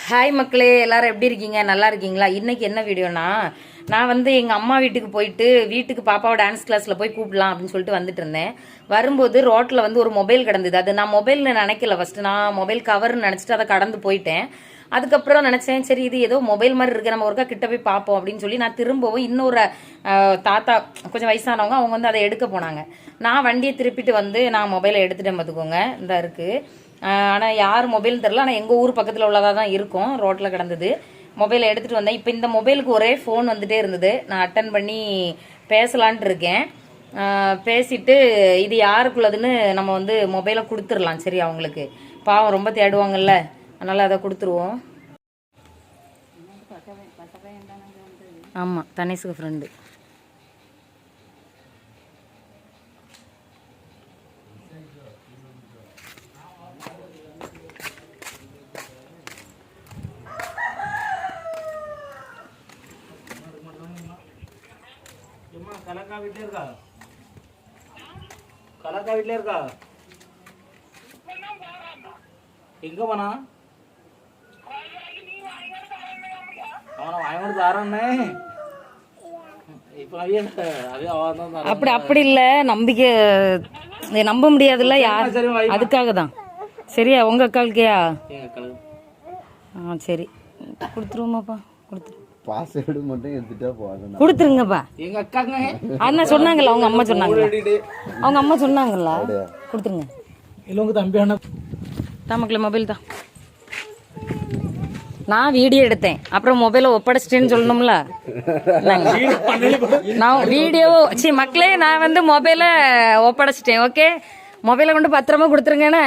Hi மக்களே, எல்லாரும் எப்படி இருக்கீங்க? நல்லா இருக்கீங்களா? இன்னைக்கு என்ன வீடியோனா, நான் வந்து எங்கள் அம்மா வீட்டுக்கு போயிட்டு வீட்டுக்கு பாப்பாவை டான்ஸ் கிளாஸில் போய் கூப்பிடலாம் அப்படின்னு சொல்லிட்டு வந்துட்டு இருந்தேன். வரும்போது ரோட்டில் வந்து ஒரு மொபைல் கிடந்தது. அது நான் மொபைல்னு நினைக்கல, ஃபஸ்ட்டு நான் மொபைல் கவர்னு நினச்சிட்டு அதை கடந்து போயிட்டேன். அதுக்கப்புறம் நினச்சேன், சரி இது ஏதோ மொபைல் மாதிரி இருக்குது, நம்ம ஒருக்கா கிட்ட போய் பார்ப்போம் அப்படின்னு சொல்லி நான் திரும்பவும் இன்னொரு தாத்தா கொஞ்சம் வயசானவங்க அவங்க வந்து அதை எடுக்க போனாங்க. நான் வண்டியை திருப்பிட்டு வந்து நான் மொபைலை எடுத்துட்டேன் பார்த்துக்கோங்க. இந்த இருக்குது. ஆனால் யார் மொபைல் தெரில, ஆனால் எங்கள் ஊர் பக்கத்தில் உள்ளதாக தான் இருக்கும். ரோட்டில் கிடந்தது. மொபைலை எடுத்துகிட்டு வந்தேன். இப்போ இந்த மொபைலுக்கு ஒரே ஃபோன் வந்துகிட்டே இருந்தது. நான் அட்டன் பண்ணி பேசலான்ட்டு இருக்கேன். பேசிட்டு இது யாருக்குள்ளதுன்னு நம்ம வந்து மொபைலை கொடுத்துடலாம். சரி, அவங்களுக்கு பாவம் ரொம்ப தேடுவாங்கல்ல, அதனால் அதை கொடுத்துருவோம். ஆமாம், தனேஷுக்கு ஃப்ரெண்டு. கலக்கா வீட்ல இருக்கா? கலக்கா வீட்ல இருக்கா? எங்க போனா? அவனை வாங்கி தாரண்ணே. அப்படி இல்ல, நம்பிக்கை நம்ப முடியாதுல்ல யார், அதுக்காக தான். சரியா? உங்க அக்காவுக்கையா? சரி, கொடுத்துருவோமாப்பா. கொடுத்துரு, பாஸ்வேர்டு மட்டும் எடுத்துட்டா போதும். கொடுத்துருங்கப்பா. எங்க அக்காங்க அண்ணா சொன்னாங்கல்ல, அவங்க அம்மா சொன்னாங்கல்ல, அவங்க அம்மா சொன்னாங்கல்ல, கொடுத்துருங்க. இல்லவங்க தம்பியான தாமக்கல மொபைல் தான். நான் வீடியோ எடுத்தேன், அப்புறம் மொபைலை ஒப்படைச்சிட்டேன்னு சொல்லணும்ல. நான் வீடியோ மக்களே, நான் வந்து மொபைலை ஒப்படைச்சிட்டேன். ஓகே, மொபைலை கொண்டு பத்திரமா கொடுத்துருங்கண்ணே.